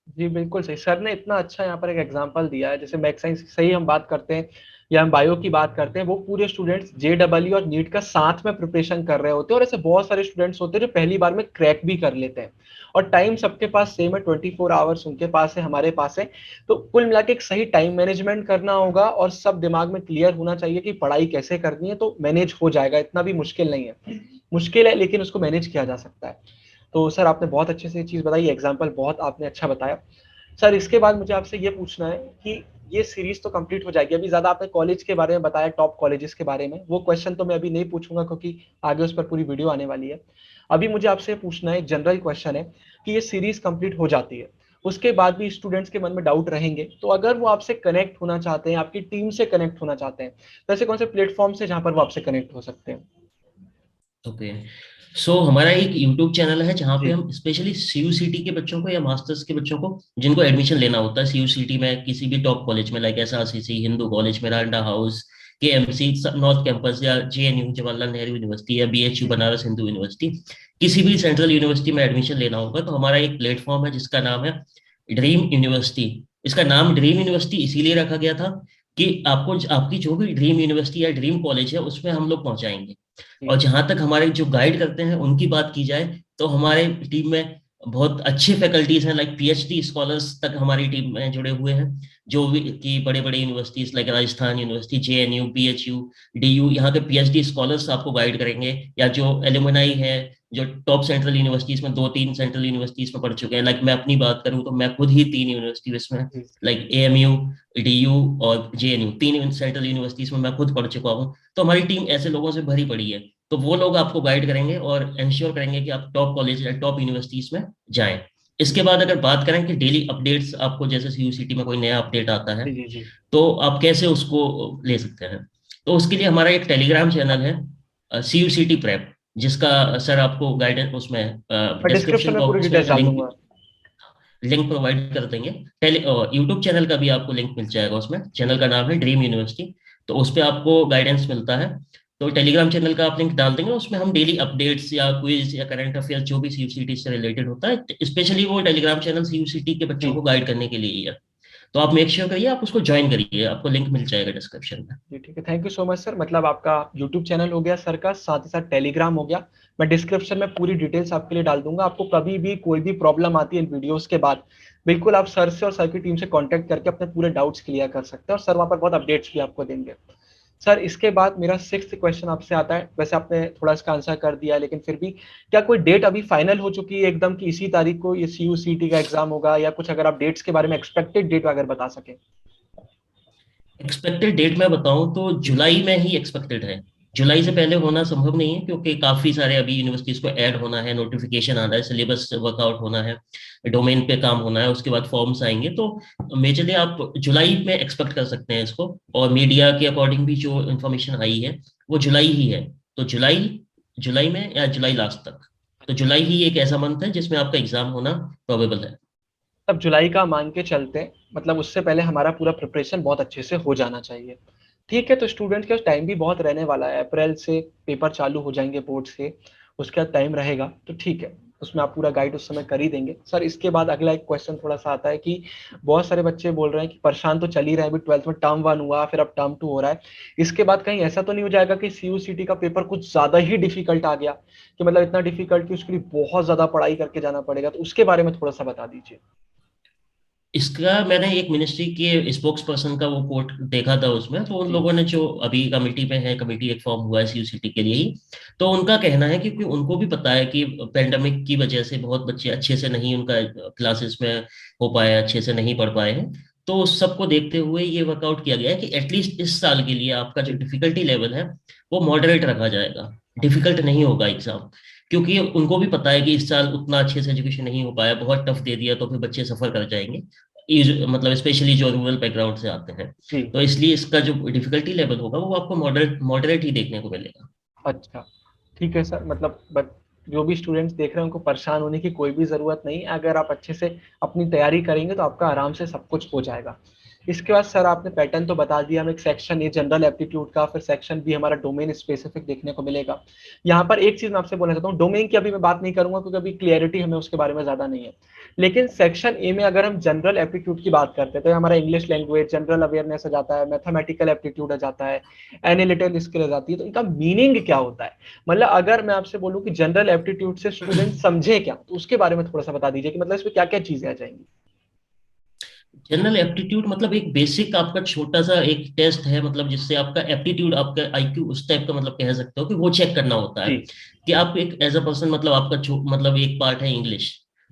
[SPEAKER 1] जी, बिल्कुल सही। सर ने इतना अच्छा यहाँ पर एक एग्जांपल दिया है, जैसे मैथ साइंस की सही हम बात करते हैं या हम बायो की बात करते हैं, वो पूरे स्टूडेंट्स JEE और नीट का साथ में प्रिपरेशन कर रहे होते हैं, और ऐसे बहुत सारे स्टूडेंट्स होते हैं जो पहली बार में क्रैक भी कर लेते हैं। और टाइम सबके पास सेम है, 24 आवर्स उनके पास है, हमारे पास है। तो कुल मिला के एक सही टाइम मैनेजमेंट करना होगा, और सब दिमाग में क्लियर होना चाहिए कि पढ़ाई कैसे करनी है, तो मैनेज हो जाएगा, इतना भी मुश्किल नहीं है। मुश्किल है लेकिन उसको मैनेज किया जा सकता है। तो सर आपने बहुत अच्छे से ये चीज़ बताई, एग्जाम्पल बहुत आपने अच्छा बताया। सर इसके बाद मुझे आपसे ये पूछना है कि ये सीरीज तो कंप्लीट हो जाएगी, अभी ज्यादा आपने कॉलेज के बारे में बताया, टॉप कॉलेजेस के बारे में, वो क्वेश्चन तो मैं अभी नहीं पूछूंगा क्योंकि आगे उस पर पूरी वीडियो आने वाली है। अभी मुझे आपसे पूछना है, जनरल क्वेश्चन है कि ये सीरीज कंप्लीट हो जाती है, उसके बाद भी स्टूडेंट्स के मन में डाउट रहेंगे, तो अगर वो आपसे कनेक्ट होना चाहते हैं, आपकी टीम से कनेक्ट होना चाहते हैं, तो ऐसे कौन से प्लेटफॉर्म से जहां पर वो आपसे कनेक्ट हो सकते हैं?
[SPEAKER 2] ओके, सो हमारा एक यूट्यूब चैनल है जहाँ पे
[SPEAKER 1] जी
[SPEAKER 2] हम स्पेशली CUCT के बच्चों को या मास्टर्स के बच्चों को जिनको एडमिशन लेना होता है CUCT में किसी भी टॉप कॉलेज में, like SRCC, Hindu college, Miranda house, KMC north campus, या JNU जवाहरलाल नेहरू यूनिवर्सिटी, या BHU
[SPEAKER 1] जी
[SPEAKER 2] बनारस हिंदू यूनिवर्सिटी, किसी भी सेंट्रल यूनिवर्सिटी में एडमिशन लेना होगा तो हमारा एक प्लेटफॉर्म है जिसका नाम है ड्रीम यूनिवर्सिटी। इसका नाम ड्रीम यूनिवर्सिटी इसीलिए रखा गया था कि आपको आपकी जो भी ड्रीम यूनिवर्सिटी या ड्रीम कॉलेज है उसमें हम लोग पहुंचाएंगे। और
[SPEAKER 1] जी
[SPEAKER 2] जहां तक हमारे जो गाइड करते हैं उनकी बात की जाए तो हमारे टीम में बहुत अच्छे फैकल्टीज हैं, लाइक PhD स्कॉलर्स तक हमारी टीम में जुड़े हुए हैं, जो भी कि बड़े बड़े universities like Rajasthan university, JNU, BHU, DU, यहाँ के PhD स्कॉलर्स आपको गाइड करेंगे। या जो एलुमनाई है जो टॉप सेंट्रल यूनिवर्सिटीज में 2-3 सेंट्रल यूनिवर्सिटीज में पढ़ चुके हैं, लाइक मैं अपनी बात करूँ तो मैं खुद ही 3 यूनिवर्सिटीज में,
[SPEAKER 1] जी
[SPEAKER 2] लाइक AMU, DU और JNU, 3 सेंट्रल यूनिवर्सिटीज में मैं खुद पढ़ चुका हूँ। तो हमारी टीम ऐसे लोगों से भरी पड़ी है, तो वो लोग आपको गाइड करेंगे और इंश्योर करेंगे कि आप टॉप कॉलेज या टॉप यूनिवर्सिटीज में जाएं। इसके बाद अगर बात करें कि डेली अपडेट्स आपको जैसे CUCT में कोई नया अपडेट आता है
[SPEAKER 1] जी जी जी
[SPEAKER 2] तो आप कैसे उसको ले सकते हैं, तो उसके लिए हमारा एक टेलीग्राम चैनल है CUCT प्रेप, जिसका सर आपको गाइडेंस उसमें
[SPEAKER 1] मैं डिस्क्रिप्शन
[SPEAKER 2] डिस्क्रिप्शन
[SPEAKER 1] में पूरी
[SPEAKER 2] बॉक्स में
[SPEAKER 1] डिटेल्स डाल
[SPEAKER 2] लिंक
[SPEAKER 1] दूंगा।
[SPEAKER 2] लिंक प्रोवाइड कर देंगे। यूट्यूब चैनल का भी आपको लिंक मिल जाएगा, उसमें
[SPEAKER 1] जी
[SPEAKER 2] चैनल का नाम है ड्रीम यूनिवर्सिटी, तो उस पर आपको गाइडेंस मिलता है। तो टेलीग्राम चैनल का आप लिंक डाल देंगे, उसमें हम डेली अपडेट्स या क्विज या करंट अफेयर्स जो भी CUCT से रिलेटेड होता है, स्पेशली वो टेलीग्राम चैनल CUCT के बच्चों
[SPEAKER 1] जी
[SPEAKER 2] को गाइड करने के लिए ही है। तो आप मेक श्योर करिए आप उसको ज्वाइन करिए, आपको लिंक मिल जाएगा डिस्क्रिप्शन में।
[SPEAKER 1] जी ठीक है, thank you so much sir. मतलब आपका यूट्यूब चैनल हो गया सर का, साथ ही साथ टेलीग्राम हो गया। मैं डिस्क्रिप्शन में पूरी डिटेल्स आपके लिए डाल दूंगा। आपको कभी भी कोई भी प्रॉब्लम आती है इन वीडियोस के बाद, बिल्कुल आप सर से और सर की टीम से कांटेक्ट करके अपने पूरे डाउट्स क्लियर कर सकते हैं, और सर वहाँ पर बहुत अपडेट्स भी आपको देंगे। सर इसके बाद मेरा सिक्स्थ क्वेश्चन आपसे आता है, वैसे आपने थोड़ा इसका आंसर कर दिया है लेकिन फिर भी, क्या कोई डेट अभी फाइनल हो चुकी है एकदम कि इसी तारीख को ये CUCT का एग्जाम होगा, या कुछ अगर आप डेट्स के बारे में एक्सपेक्टेड डेट अगर बता सकें?
[SPEAKER 2] एक्सपेक्टेड डेट मैं बताऊं तो
[SPEAKER 1] जी
[SPEAKER 2] जुलाई में ही एक्सपेक्टेड है। जुलाई से पहले होना संभव नहीं है क्योंकि काफी सारे अभी यूनिवर्सिटीज को ऐड होना है, नोटिफिकेशन आना है, सिलेबस वर्कआउट होना है, डोमेन पे काम होना है, उसके बाद फॉर्म्स आएंगे, तो मेजरली आप जुलाई में एक्सपेक्ट कर सकते हैं इसको। और मीडिया के अकॉर्डिंग भी जो इन्फॉर्मेशन आई है वो जुलाई ही है। तो जुलाई जुलाई में या जुलाई लास्ट तक, तो जुलाई ही एक ऐसा मंथ है जिसमें आपका एग्जाम होना प्रोबेबल है।
[SPEAKER 1] तब जुलाई का मान के चलते हैं, मतलब उससे पहले हमारा पूरा प्रिपरेशन बहुत अच्छे से हो जाना चाहिए। ठीक है, तो स्टूडेंट के पास टाइम भी बहुत रहने वाला है, अप्रैल से पेपर चालू हो जाएंगे बोर्ड से, उसके बाद टाइम रहेगा, तो ठीक है, उसमें आप पूरा गाइड उस समय कर ही देंगे। सर इसके बाद अगला एक क्वेश्चन थोड़ा सा आता है कि बहुत सारे बच्चे बोल रहे हैं कि परेशान तो चल ही रहे हैं, अभी 12th में टर्म 1 हुआ, फिर अब टर्म 2 हो रहा है, इसके बाद कहीं ऐसा तो नहीं हो जाएगा कि CUCT का पेपर कुछ ज्यादा ही डिफिकल्ट आ गया, कि मतलब इतना डिफिकल्ट कि उसके लिए बहुत ज्यादा पढ़ाई करके जाना पड़ेगा, तो उसके बारे में थोड़ा सा बता दीजिए।
[SPEAKER 2] इसका मैंने एक मिनिस्ट्री के स्पोक्स पर्सन का वो कोट देखा था उसमें, तो उन
[SPEAKER 1] जी
[SPEAKER 2] लोगों ने जो अभी कमेटी में है, कमेटी एक फॉर्म हुआ है CUCT के लिए ही, तो उनका कहना है कि उनको भी पता है कि पेंडेमिक की वजह से बहुत बच्चे अच्छे से नहीं उनका क्लासेस में हो पाए, अच्छे से नहीं पढ़ पाए हैं। तो उस सबको देखते हुए ये वर्कआउट किया गया है कि एटलीस्ट इस साल के लिए आपका जो
[SPEAKER 1] जी
[SPEAKER 2] डिफिकल्टी लेवल है वो मॉडरेट रखा जाएगा, डिफिकल्ट नहीं होगा एग्जाम। क्योंकि उनको भी पता है कि इस साल उतना अच्छे से एजुकेशन नहीं हो पाया, बहुत टफ दे दिया तो फिर बच्चे सफर कर जाएंगे, मतलब स्पेशली जो रूरल बैकग्राउंड से आते हैं।
[SPEAKER 1] जी
[SPEAKER 2] तो इसलिए इसका जो डिफिकल्टी लेवल होगा वो आपको मॉडरेट मॉडरेट ही देखने को मिलेगा।
[SPEAKER 1] अच्छा, ठीक है सर। मतलब बट जो भी स्टूडेंट्स देख रहे हैं उनको परेशान होने की कोई भी ज़रूरत नहीं है। अगर आप अच्छे से अपनी तैयारी करेंगे तो आपका आराम से सब कुछ हो जाएगा। इसके बाद सर आपने पैटर्न तो बता दिया, हमें एक सेक्शन ए जनरल एप्टीट्यूड का, फिर सेक्शन बी हमारा डोमेन स्पेसिफिक देखने को मिलेगा। यहाँ पर एक चीज़ मैं आपसे बोलना चाहता हूँ, डोमेन की अभी मैं बात नहीं करूंगा क्योंकि अभी क्लियरिटी हमें उसके बारे में ज़्यादा नहीं है। लेकिन सेक्शन ए में अगर हम जनरल एप्टीट्यूड की बात करते हैं तो हमारा इंग्लिश लैंग्वेज, जनरल अवेयरनेस आ जाता है, मैथमेटिकल एप्टीट्यूड आ जाता है, एनालिटिकल स्किल आ जाती है। तो इनका मीनिंग क्या होता है? मतलब अगर मैं आपसे बोलूं कि जनरल एप्टीट्यूड से स्टूडेंट समझे क्या, तो उसके बारे में थोड़ा सा बता दीजिए कि मतलब इसमें क्या क्या चीजें आ जाएंगी।
[SPEAKER 2] जनरल एप्टीट्यूड मतलब एक बेसिक आपका छोटा सा एक टेस्ट है, मतलब जिससे आपका एप्टीट्यूड, आपका आईक्यू उस टाइप का मतलब कह सकते हो कि वो चेक करना होता है
[SPEAKER 1] जी।
[SPEAKER 2] कि आप एक एज अ पर्सन, मतलब आपका मतलब एक पार्ट है इंग्लिश,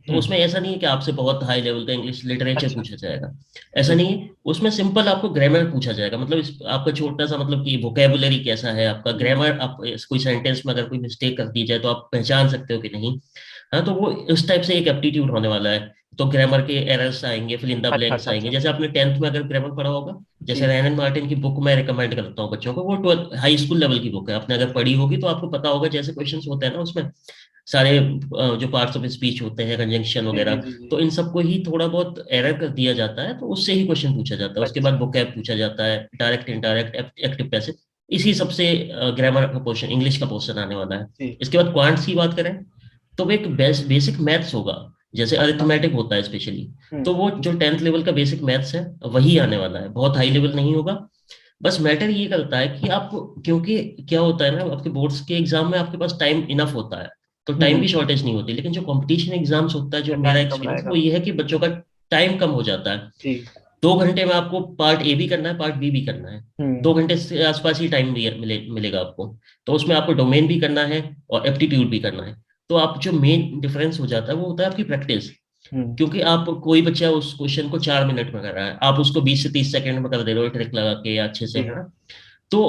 [SPEAKER 2] तो उसमें ऐसा नहीं है कि आपसे बहुत हाई लेवल का इंग्लिश लिटरेचर
[SPEAKER 1] अच्छा।
[SPEAKER 2] पूछा जाएगा। ऐसा
[SPEAKER 1] जी।
[SPEAKER 2] नहीं है, उसमें सिंपल आपको ग्रामर पूछा जाएगा, मतलब आपका छोटा सा मतलब कि वोकेबुलरी कैसा है आपका,
[SPEAKER 1] हम्म।
[SPEAKER 2] ग्रामर, आप कोई सेंटेंस में अगर कोई मिस्टेक कर दी जाए तो आप पहचान सकते हो कि नहीं। हाँ, तो वो इस टाइप से एक एप्टीट्यूड होने वाला है। तो ग्रामर के एरर्स आएंगे, फिल इन द
[SPEAKER 1] अच्छा
[SPEAKER 2] ब्लैंक्स
[SPEAKER 1] अच्छा
[SPEAKER 2] आएंगे,
[SPEAKER 1] अच्छा।
[SPEAKER 2] जैसे आपने 10th में अगर ग्रामर पढ़ा होगा, जैसे
[SPEAKER 1] जी।
[SPEAKER 2] रैनन मार्टिन की बुक मैं रिकमेंड करता हूँ बच्चों को, वो 12 हाई स्कूल लेवल की बुक है, आपने अगर पढ़ी होगी तो आपको पता होगा, जैसे क्वेश्चंस होते हैं ना उसमें सारे जो पार्ट्स ऑफ स्पीच होते हैं, कंजंक्शन
[SPEAKER 1] जी जी
[SPEAKER 2] वगैरह,
[SPEAKER 1] जी जी।
[SPEAKER 2] तो इन सबको ही थोड़ा बहुत एरर कर दिया जाता है, तो उससे ही क्वेश्चन पूछा जाता है। उसके बाद
[SPEAKER 1] अच्छा।
[SPEAKER 2] वोकैब पूछा जाता है, डायरेक्ट, इनडायरेक्ट, एक्टिव, पैसिव, इसी सबसे ग्रामर का पोर्शन, इंग्लिश का पोर्शन आने वाला है।
[SPEAKER 1] जी।
[SPEAKER 2] इसके बाद क्वांट्स की बात करें तो वो एक बेसिक मैथ्स होगा, जैसे
[SPEAKER 1] अच्छा।
[SPEAKER 2] अरिथमेटिक होता है स्पेशली,
[SPEAKER 1] हम्म।
[SPEAKER 2] तो वो जो 10th लेवल का बेसिक मैथ्स है वही आने वाला है, बहुत हाई लेवल नहीं होगा। बस मैटर ये करता है कि आप, क्योंकि क्या होता है ना, आपके बोर्ड्स के एग्जाम में आपके पास टाइम इनफ होता है, तो टाइम की
[SPEAKER 1] हम्म।
[SPEAKER 2] शॉर्टेज नहीं होती, लेकिन जो कंपटीशन एग्जाम्स होता है, जो
[SPEAKER 1] ये
[SPEAKER 2] मेरा
[SPEAKER 1] टाइम कम
[SPEAKER 2] एक्सपीरियंस वो
[SPEAKER 1] रहेगा।
[SPEAKER 2] ये है कि बच्चों का टाइम कम हो जाता है।
[SPEAKER 1] जी।
[SPEAKER 2] 2 घंटे में आपको पार्ट ए भी करना है, पार्ट बी भी करना है,
[SPEAKER 1] हम्म।
[SPEAKER 2] 2 घंटे से आसपास ही टाइम मिलेगा आपको, तो उसमें आपको डोमेन भी करना है और एप्टीट्यूड भी करना है। तो आप जो मेन डिफरेंस हो जाता है वो होता है आपकी प्रैक्टिस,
[SPEAKER 1] हम्म।
[SPEAKER 2] क्योंकि आप, कोई बच्चा उस क्वेश्चन को 4 मिनट में कर रहा है, आप उसको 20 से 30 सेकंड में कर दे रहे हो ट्रिक लगा के या अच्छे से,
[SPEAKER 1] जी।
[SPEAKER 2] है ना, तो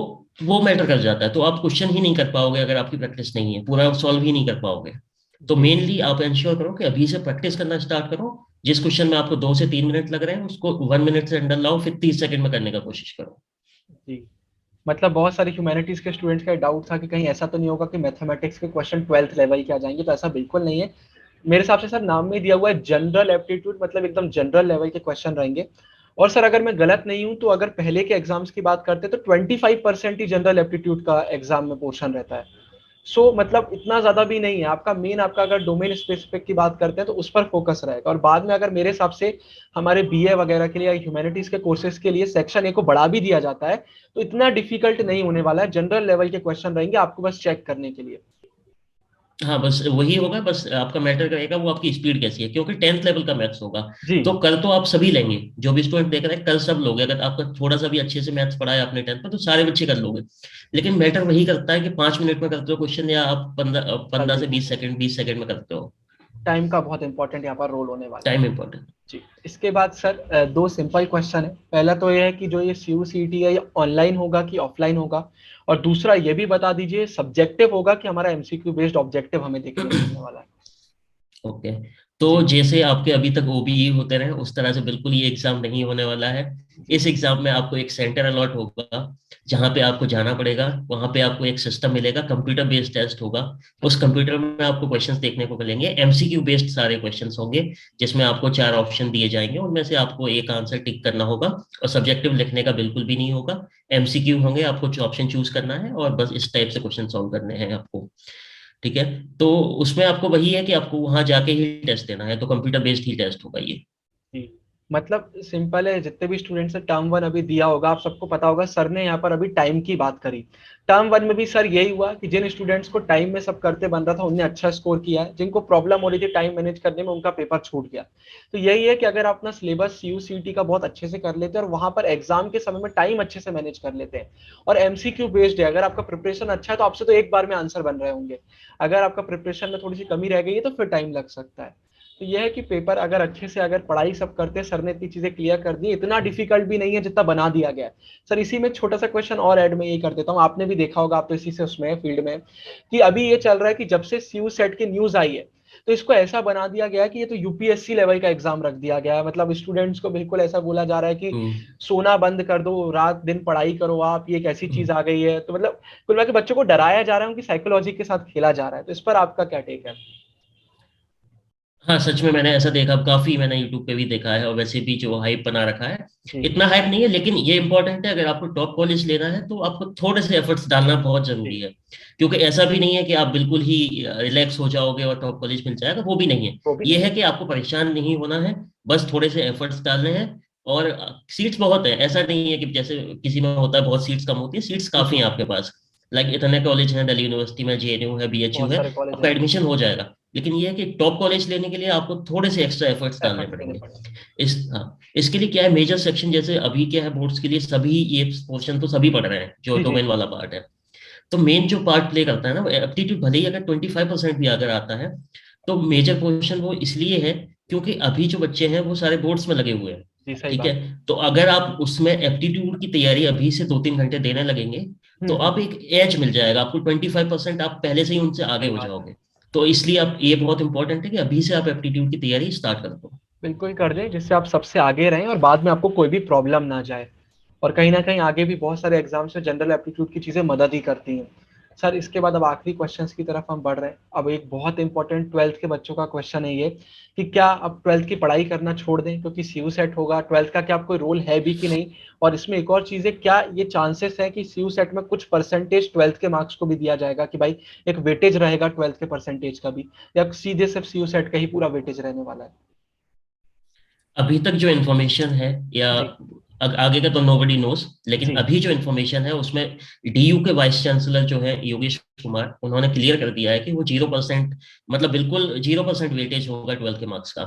[SPEAKER 2] वो मैटर कर जाता है, तो आप क्वेश्चन ही नहीं कर पाओगे अगर आपकी प्रैक्टिस नहीं है, पूरा सॉल्व ही नहीं कर पाओगे। तो
[SPEAKER 1] जी।
[SPEAKER 2] मेनली आप इंश्योर करो कि अभी से प्रैक्टिस करना स्टार्ट करो, जिस क्वेश्चन में आपको 2 से 3 मिनट लग रहे हैं उसको 1 मिनट से अंडर लाओ, फिर 30 सेकंड में करने का कोशिश करो।
[SPEAKER 1] जी। मतलब बहुत सारे ह्यूमैनिटीज के स्टूडेंट्स का डाउट था कि कहीं ऐसा तो नहीं होगा कि मैथमेटिक्स के क्वेश्चन 12th लेवल के आ जाएंगे, तो ऐसा बिल्कुल नहीं है। मेरे हिसाब से सर नाम में दिया हुआ है जनरल एप्टीट्यूड, मतलब एकदम जनरल लेवल के क्वेश्चन रहेंगे। और सर अगर मैं गलत नहीं हूं तो अगर पहले के एग्जाम्स की बात करते हैं तो 25% ही जनरल एप्टीट्यूड का एग्जाम में पोर्शन रहता है। मतलब इतना ज्यादा भी नहीं है आपका। मेन आपका अगर डोमेन स्पेसिफिक की बात करते हैं तो उस पर फोकस रहेगा, और बाद में अगर मेरे हिसाब से हमारे बीए वगैरह के लिए या ह्यूमैनिटीज के कोर्सेज के लिए सेक्शन ए को बढ़ा भी दिया जाता है, तो इतना डिफिकल्ट नहीं होने वाला है। जनरल लेवल के क्वेश्चन रहेंगे आपको बस चेक करने के लिए।
[SPEAKER 2] हाँ, बस वही होगा, बस आपका मैटर करेगा वो आपकी स्पीड कैसी है, क्योंकि 10th लेवल का मैथ्स होगा,
[SPEAKER 1] जी।
[SPEAKER 2] तो कर तो आप सभी लेंगे, जो भी स्टूडेंट देख रहे हैं कल सब लोगे, अगर आपका थोड़ा सा भी अच्छे से मैथ्स पढ़ा है आपने 10th में तो सारे बच्चे कर लोगे। लेकिन मैटर वही करता है कि 5 मिनट में करते हो क्वेश्चन, या आप पंद्रह पंद्रह
[SPEAKER 1] जल्दी
[SPEAKER 2] से
[SPEAKER 1] में।
[SPEAKER 2] 20 सेकंड 20 सेकंड में करते हो।
[SPEAKER 1] टाइम का बहुत इंपॉर्टेंट यहाँ पर रोल होने वाला है।
[SPEAKER 2] Time important.
[SPEAKER 1] जी। इसके बाद सर दो सिंपल क्वेश्चन है। पहला तो ये है कि जो ये CU/CET है ये ऑनलाइन होगा कि ऑफलाइन होगा, और दूसरा ये भी बता दीजिए सब्जेक्टिव होगा कि हमारा MCQ बेस्ड ऑब्जेक्टिव हमें देखने को मिलने वाला है।
[SPEAKER 2] ओके, तो
[SPEAKER 1] जी।
[SPEAKER 2] जैसे आपके अभी तक ओबीई होते रहे उस तरह से बिल्कुल ये एग्जाम नहीं होने वाला है।
[SPEAKER 1] जी।
[SPEAKER 2] इस एग्जाम में आपको एक सेंटर अलॉट होगा, जहां पे आपको जाना पड़ेगा, वहां पे आपको एक सिस्टम मिलेगा, कंप्यूटर बेस्ड टेस्ट होगा। उस
[SPEAKER 1] अच्छा।
[SPEAKER 2] कंप्यूटर में आपको क्वेश्चंस देखने को मिलेंगे, एमसीक्यू बेस्ड सारे क्वेश्चंस होंगे, जिसमें आपको 4 ऑप्शन दिए जाएंगे, उनमें से आपको एक आंसर टिक करना होगा, और सब्जेक्टिव लिखने का बिल्कुल भी नहीं होगा। एमसीक्यू होंगे, आपको ऑप्शन चूज करना है और बस इस टाइप से क्वेश्चन सॉल्व करने हैं आपको। ठीक है, तो उसमें आपको वही है कि आपको वहां जाके ही टेस्ट देना है, तो कंप्यूटर बेस्ड ही टेस्ट होगा ये।
[SPEAKER 1] जी। मतलब सिंपल है, जितने भी स्टूडेंट्स ने टर्म वन अभी दिया होगा आप सबको पता होगा, सर ने यहाँ पर अभी टाइम की बात करी। टर्म वन में भी सर यही हुआ कि जिन स्टूडेंट्स को टाइम में सब करते बन रहा था उनने अच्छा स्कोर किया है, जिनको प्रॉब्लम हो रही थी टाइम मैनेज करने में उनका पेपर छूट गया। तो यही है कि अगर आप अपना सिलेबस CU/CET का बहुत अच्छे से कर लेते हैं और वहां पर एग्जाम के समय में टाइम अच्छे से मैनेज कर लेते हैं, और MCQ बेस्ड है, अगर आपका प्रिपरेशन अच्छा है तो आपसे तो एक बार में आंसर बन रहे होंगे। अगर आपका प्रिपरेशन में थोड़ी सी कमी रह गई है तो फिर टाइम लग सकता है। तो यह है कि पेपर अगर अच्छे से अगर पढ़ाई सब करते हैं, सर ने इतनी चीजें क्लियर कर दी, इतना डिफिकल्ट भी नहीं है जितना बना दिया गया है। सर इसी में छोटा सा क्वेश्चन और ऐड में यही कर देता हूँ, आपने भी देखा होगा, आप तो इसी से उसमें फील्ड में, कि अभी ये चल रहा है कि जब से CU सेट की न्यूज आई है तो इसको ऐसा बना दिया गया है कि ये तो यूपीएससी लेवल का एग्जाम रख दिया गया है। मतलब स्टूडेंट्स को बिल्कुल ऐसा बोला जा रहा है कि
[SPEAKER 2] हम्म,
[SPEAKER 1] सोना बंद कर दो, रात दिन पढ़ाई करो आप, ये एक ऐसी चीज
[SPEAKER 2] हम्म।
[SPEAKER 1] आ गई है। तो मतलब कुल मिला के बच्चों को डराया जा रहा है, उनकी साइकोलॉजी के साथ खेला जा रहा है। तो इस पर आपका क्या टेक है?
[SPEAKER 2] हाँ, सच में मैंने ऐसा देखा, काफी मैंने यूट्यूब पे भी देखा है, और वैसे भी जो हाइप बना रखा है,
[SPEAKER 1] जी
[SPEAKER 2] इतना हाइप नहीं है, लेकिन ये इंपॉर्टेंट है, अगर आपको टॉप कॉलेज लेना है तो आपको थोड़े से एफर्ट्स डालना बहुत जरूरी
[SPEAKER 1] जी,
[SPEAKER 2] है। क्योंकि ऐसा भी नहीं है कि आप बिल्कुल ही रिलैक्स हो जाओगे और टॉप कॉलेज मिल जाएगा, वो भी नहीं है।
[SPEAKER 1] वो भी
[SPEAKER 2] ये
[SPEAKER 1] नहीं
[SPEAKER 2] है
[SPEAKER 1] है।
[SPEAKER 2] कि आपको परेशान नहीं होना है, बस थोड़े से एफर्ट्स डालने हैं। और सीट्स बहुत है, ऐसा नहीं है कि जैसे किसी में होता है बहुत सीट्स कम होती है, सीट्स काफी
[SPEAKER 1] जी,
[SPEAKER 2] हैं आपके पास। लाइक इतने कॉलेज हैं, दिल्ली यूनिवर्सिटी में, जेएनयू है, बीएचयू
[SPEAKER 1] बहुत
[SPEAKER 2] है,
[SPEAKER 1] सारे कॉलेज
[SPEAKER 2] आपका
[SPEAKER 1] हैं।
[SPEAKER 2] एडमिशन हो जाएगा। लेकिन ये है कि टॉप कॉलेज लेने के लिए आपको थोड़े से एक्स्ट्रा एफर्ट्स डालने
[SPEAKER 1] एफर्ट्स देने
[SPEAKER 2] पड़ेंगे।
[SPEAKER 1] पड़ेंगे।
[SPEAKER 2] हाँ, इसके लिए क्या है, मेजर सेक्शन जैसे अभी क्या है बोर्ड्स के लिए, सभी ये पोर्शन तो सभी पढ़ रहे हैं, जो
[SPEAKER 1] जी जी
[SPEAKER 2] डोमेन वाला पार्ट है। तो मेन जो पार्ट प्ले करता है ना, वो एप्टीट्यूड, भले ही अगर 25% भी अगर आता है, तो मेजर पोर्शन वो इसलिए है क्योंकि अभी जो बच्चे हैं वो सारे बोर्ड्स में लगे हुए हैं।
[SPEAKER 1] जी, सही
[SPEAKER 2] ठीक है,
[SPEAKER 1] बात।
[SPEAKER 2] तो अगर आप उसमें एप्टीट्यूड की तैयारी अभी से 2-3 घंटे देने लगेंगे, तो
[SPEAKER 1] हम्म।
[SPEAKER 2] आप एक एज मिल जाएगा आपको, 25% आप पहले से ही उनसे आगे
[SPEAKER 1] सही
[SPEAKER 2] हो
[SPEAKER 1] बात है।
[SPEAKER 2] जाओगे। तो इसलिए आप, ये बहुत इंपॉर्टेंट है कि अभी से आप एप्टीट्यूड की तैयारी स्टार्ट कर दो।
[SPEAKER 1] बिल्कुल कर दें, जिससे आप सबसे आगे रहें और बाद में आपको कोई भी प्रॉब्लम ना जाए। और कहीं ना कहीं आगे भी बहुत सारे एग्जाम्स में जनरल एप्टीट्यूड की चीज़ें मदद ही करती हैं। सर, इसके बाद अब आखिरी क्वेश्चंस की तरफ हम बढ़ रहे हैं। अब एक बहुत इंपॉर्टेंट 12th के बच्चों का क्वेश्चन है ये, कि क्या अब 12th की पढ़ाई करना छोड़ दें क्योंकि सीयू सेट होगा? 12th का क्या अब कोई रोल है भी कि नहीं? और इसमें एक और चीज़ है, क्या ये चांसेस है कि सीयू सेट में कुछ परसेंटेज 12th के मार्क्स को भी दिया जाएगा, कि भाई एक वेटेज रहेगा 12th के परसेंटेज का भी, या सीधे सिर्फ सीयू सेट का ही पूरा वेटेज रहने वाला है?
[SPEAKER 2] अभी तक जो इन्फॉर्मेशन है, या
[SPEAKER 1] जी
[SPEAKER 2] आगे का तो नोबडी नोस, लेकिन
[SPEAKER 1] जी।
[SPEAKER 2] अभी जो इन्फॉर्मेशन है उसमें डीयू के वाइस चांसलर जो है योगेश कुमार, उन्होंने क्लियर कर दिया है कि वो 0%, मतलब बिल्कुल 0% वेटेज होगा 12th के मार्क्स का।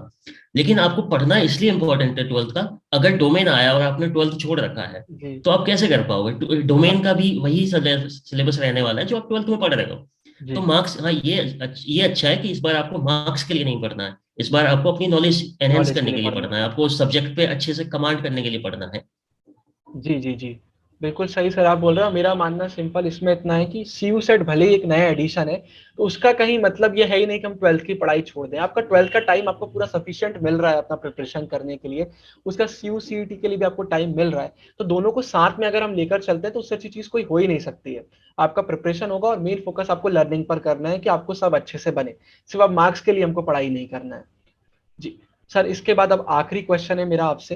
[SPEAKER 2] लेकिन आपको पढ़ना इसलिए इंपॉर्टेंट है 12th का, अगर डोमेन आया और आपने 12th छोड़ रखा है,
[SPEAKER 1] जी।
[SPEAKER 2] तो आप कैसे कर पाओगे? डोमेन का भी वही सिलेबस रहने वाला है जो आप 12th में पढ़ रहे हो। तो
[SPEAKER 1] जी।
[SPEAKER 2] मार्क्स, हाँ, ये अच्छा है कि इस बार आपको मार्क्स के लिए नहीं पढ़ना है, इस बार आपको अपनी नॉलेज एनहेंस
[SPEAKER 1] नॉलेज के
[SPEAKER 2] करने
[SPEAKER 1] लिए
[SPEAKER 2] के लिए
[SPEAKER 1] पढ़ना है।
[SPEAKER 2] पढ़ना है, आपको उस सब्जेक्ट पे अच्छे से कमांड करने के लिए पढ़ना है।
[SPEAKER 1] जी जी जी। बिल्कुल सही सर, आप बोल रहे हो। मेरा मानना सिंपल इसमें इतना है कि सीयू सेट भले ही एक नया एडिशन है, तो उसका कहीं मतलब ये है ही नहीं कि हम 12th की पढ़ाई छोड़ दें। आपका 12th का टाइम आपको पूरा सफिशिएंट मिल रहा है अपना प्रिपरेशन करने के लिए, उसका सीयू सीईटी के लिए भी आपको टाइम मिल रहा है। तो दोनों को साथ में अगर हम लेकर चलते हैं तो उससे अच्छी चीज कोई हो ही नहीं सकती है। आपका प्रिपरेशन होगा और मेन फोकस आपको लर्निंग पर करना है कि आपको सब अच्छे से बने, सिर्फ आप मार्क्स के लिए हमको पढ़ाई नहीं करना है। जी। सर, इसके बाद अब आखिरी क्वेश्चन है मेरा आपसे।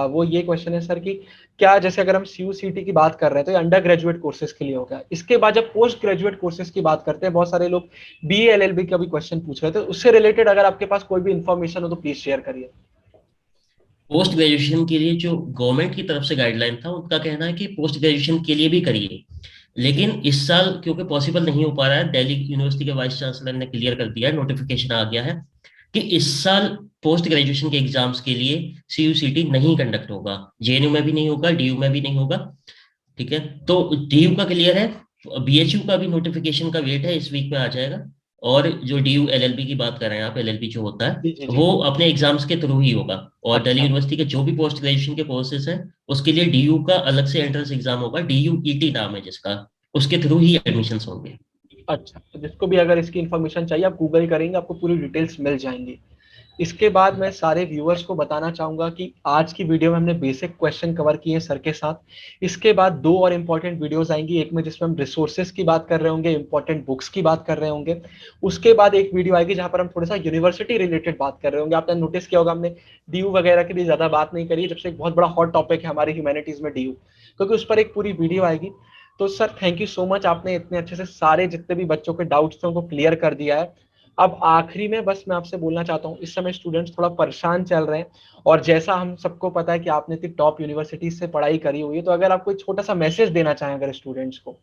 [SPEAKER 1] वो ये क्वेश्चन है सर कि क्या, जैसे अगर हम सीयूसीटी की बात कर रहे हैं तो ये अंडर ग्रेजुएट कोर्सेज के लिए हो गया। इसके बाद जब पोस्ट ग्रेजुएट कोर्सेज की बात करते हैं, बहुत सारे लोग बीए एलएलबी का भी क्वेश्चन पूछ रहे थे, उससे रिलेटेड अगर आपके पास कोई भी इंफॉर्मेशन हो तो प्लीज शेयर करिए।
[SPEAKER 2] पोस्ट ग्रेजुएशन के लिए जो गवर्नमेंट की तरफ से गाइडलाइन था, उनका कहना है कि पोस्ट ग्रेजुएशन के लिए भी करिए।
[SPEAKER 1] जी
[SPEAKER 2] लेकिन इस साल क्योंकि पॉसिबल नहीं हो पा रहा है, दिल्ली यूनिवर्सिटी के वाइस चांसलर ने क्लियर कर दिया है, नोटिफिकेशन आ गया है कि इस साल पोस्ट ग्रेजुएशन के एग्जाम्स के लिए सीयूसीटी नहीं कंडक्ट होगा, जेएनयू में भी नहीं होगा, डीयू में भी नहीं होगा। ठीक है, तो डीयू का क्लियर है, बीएचयू का भी नोटिफिकेशन का वेट है, इस वीक में आ जाएगा। और जो डीयू एलएलबी की बात कर रहे हैं आप, एलएलबी जो होता है,
[SPEAKER 1] जी जी जी।
[SPEAKER 2] वो अपने एग्जाम्स के थ्रू ही होगा। और दिल्ली
[SPEAKER 1] अच्छा
[SPEAKER 2] यूनिवर्सिटी के जो भी पोस्ट ग्रेजुएशन के कोर्सेज हैं, उसके लिए डीयू का अलग से एंट्रेंस एग्जाम होगा, डीयू ईटी नाम है जिसका, उसके थ्रू ही एडमिशन होंगे।
[SPEAKER 1] अच्छा, तो जिसको भी अगर इसकी इन्फॉर्मेशन चाहिए आप गूगल करेंगे, आपको पूरी डिटेल्स मिल जाएंगी। इसके बाद मैं सारे व्यूअर्स को बताना चाहूंगा कि आज की वीडियो में हमने बेसिक क्वेश्चन कवर किए हैं सर के साथ। इसके बाद दो और इंपॉर्टेंट वीडियोस आएंगी, एक में जिसमें हम रिसोर्सेज की बात कर रहे होंगे, इंपॉर्टेंट बुक्स की बात कर रहे होंगे। उसके बाद एक वीडियो आएगी जहां पर हम थोड़ा सा यूनिवर्सिटी रिलेटेड बात कर रहे होंगे। आपने नोटिस किया होगा हमने डीयू वगैरह की भी ज्यादा बात नहीं करी है, जब से एक बहुत बड़ा हॉट टॉपिक है हमारी ह्यूमैनिटीज में डीयू, क्योंकि उस पर एक पूरी वीडियो आएगी। तो sir, thank you so much, आपने इतने अच्छे से सारे जितने भी बच्चों के डाउट्स थे उनको क्लियर कर दिया है। अब आखिरी में बस मैं आपसे बोलना चाहता हूँ, इस समय स्टूडेंट्स थोड़ा परेशान चल रहे हैं, और जैसा हम सबको पता है कि आपने इतनी टॉप यूनिवर्सिटीज से पढ़ाई करी हुई है, तो अगर आप कोई छोटा सा मैसेज देना चाहें अगर स्टूडेंट्स को।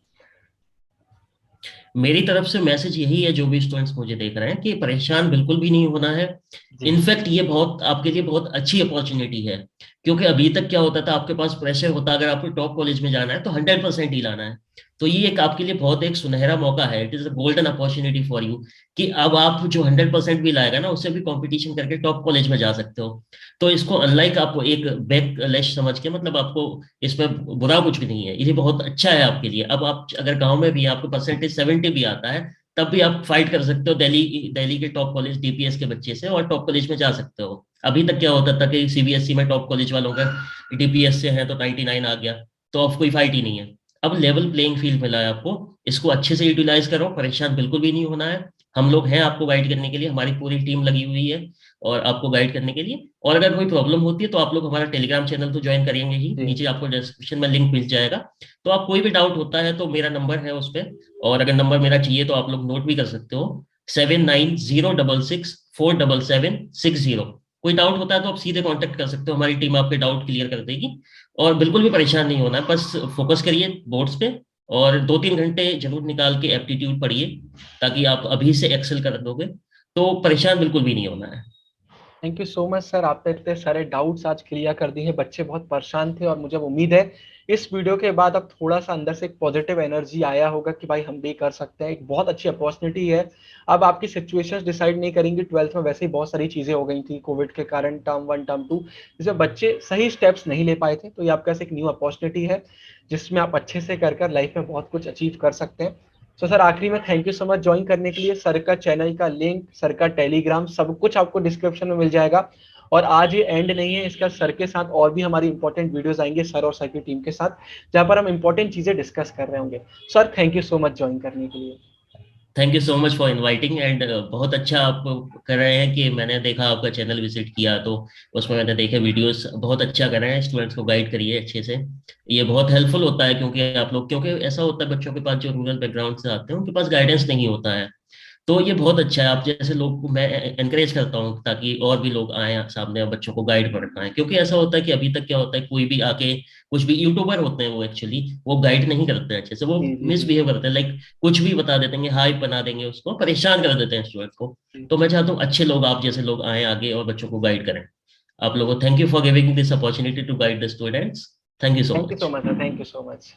[SPEAKER 2] मेरी तरफ से मैसेज यही है, जो भी स्टूडेंट्स मुझे देख रहे हैं, कि परेशान बिल्कुल भी नहीं होना है।
[SPEAKER 1] जी
[SPEAKER 2] इनफैक्ट ये बहुत आपके लिए बहुत अच्छी अपॉर्चुनिटी है। क्योंकि अभी तक क्या होता था, आपके पास प्रेशर होता, अगर आपको टॉप कॉलेज में जाना है तो 100% ही लाना है। तो ये एक आपके लिए बहुत एक सुनहरा मौका है, it is a golden opportunity for you, कि अब आप जो 100% भी लाएगा ना, उससे भी कंपटीशन करके टॉप कॉलेज में जा सकते हो। तो इसको अनलाइक आप एक बैकलैश समझ के, मतलब आपको इसमें बुरा कुछ भी नहीं है, ये बहुत अच्छा है आपके लिए। अब आप अगर गांव में भी आपको परसेंटेज 70 भी आता है, तब भी आप फाइट कर सकते हो दिल्ली दिल्ली के टॉप कॉलेज डीपीएस के बच्चे से, और टॉप कॉलेज में जा सकते हो। अभी तक क्या होता था कि सीबीएसई में टॉप कॉलेज वालों का डीपीएस से है तो 99 आ गया, तो अब कोई फाइट ही नहीं है। अब लेवल प्लेइंग फील्ड मिला है आपको, इसको अच्छे से यूटिलाइज करो, परेशान बिल्कुल भी नहीं होना है। हम लोग हैं आपको गाइड करने के लिए, हमारी पूरी टीम लगी हुई है और आपको गाइड करने के लिए। और अगर कोई प्रॉब्लम होती है तो आप लोग हमारा टेलीग्राम चैनल तो ज्वाइन करेंगे ही,
[SPEAKER 1] जी।
[SPEAKER 2] नीचे आपको डिस्क्रिप्शन में लिंक मिल जाएगा। तो आप कोई भी डाउट होता है तो मेरा नंबर है उस पर, और अगर नंबर मेरा चाहिए तो आप लोग नोट भी कर सकते हो, 7906647760। कोई डाउट होता है तो आप सीधे कांटेक्ट कर सकते हो, हमारी टीम आपके डाउट क्लियर कर देगी। और बिल्कुल भी परेशान नहीं होना है, बस फोकस करिए बोर्ड्स पे, और 2-3 घंटे जरूर निकाल के एप्टीट्यूड पढ़िए, ताकि आप अभी से एक्सेल कर दोगे, तो परेशान बिल्कुल भी नहीं होना है।
[SPEAKER 1] Thank you so much sir, आपने इतने सारे डाउट्स आज क्लियर कर दिए हैं। बच्चे बहुत परेशान थे और मुझे उम्मीद है इस वीडियो के बाद अब थोड़ा सा अंदर से एक पॉजिटिव एनर्जी आया होगा कि भाई हम भी कर सकते हैं। एक बहुत अच्छी अपॉर्चुनिटी है। अब आपकी सिचुएशंस डिसाइड नहीं करेंगी। 12th में वैसे ही बहुत सारी चीजें हो गई थी कोविड के कारण, टर्म 1 टर्म 2, जिसमें बच्चे सही स्टेप्स नहीं ले पाए थे। तो ये आपके पास एक न्यू अपॉर्चुनिटी है जिसमें आप अच्छे से कर लाइफ में बहुत कुछ अचीव कर सकते हैं। तो सर आखिरी में thank you so much join करने के लिए। सर का चैनल का लिंक, सर का टेलीग्राम, सब कुछ आपको डिस्क्रिप्शन में मिल जाएगा। और आज ये एंड नहीं है इसका, सर के साथ और भी हमारी इंपॉर्टेंट वीडियोस आएंगे सर और सर की टीम के साथ, जहां पर हम इंपॉर्टेंट चीजें डिस्कस कर रहे होंगे। Sir thank you so much join करने के लिए।
[SPEAKER 2] Thank you so much for inviting, and बहुत अच्छा आप कर रहे हैं कि मैंने देखा आपका चैनल विजिट किया तो उसमें मैंने देखे वीडियोस, बहुत अच्छा कर रहे हैं। स्टूडेंट्स को गाइड करिए अच्छे से, ये बहुत हेल्पफुल होता है, क्योंकि आप लोग, क्योंकि ऐसा होता है बच्चों के पास जो रूरल बैकग्राउंड से आते हैं उनके पास गाइडेंस नहीं होता है। तो ये बहुत अच्छा है, आप जैसे लोग को मैं एनकरेज करता हूँ ताकि और भी लोग आए सामने और बच्चों को गाइड कर पाए। क्योंकि ऐसा होता है कि अभी तक क्या होता है, कोई भी आके, कुछ भी यूट्यूबर होते हैं वो एक्चुअली वो गाइड नहीं करते हैं अच्छे से, वो
[SPEAKER 1] जी जी जी
[SPEAKER 2] मिसबिहेव करते हैं, लाइक कुछ भी बता देते हैं, हाइप बना देंगे, उसको परेशान कर देते हैं स्टूडेंट को।
[SPEAKER 1] जी।
[SPEAKER 2] तो मैं चाहता हूँ अच्छे लोग, आप जैसे लोग आए आगे और बच्चों को गाइड करें। आप लोगों को thank you for giving this opportunity to guide the students. Thank you so
[SPEAKER 1] thank you so
[SPEAKER 2] much.
[SPEAKER 1] Much sir, thank you so much.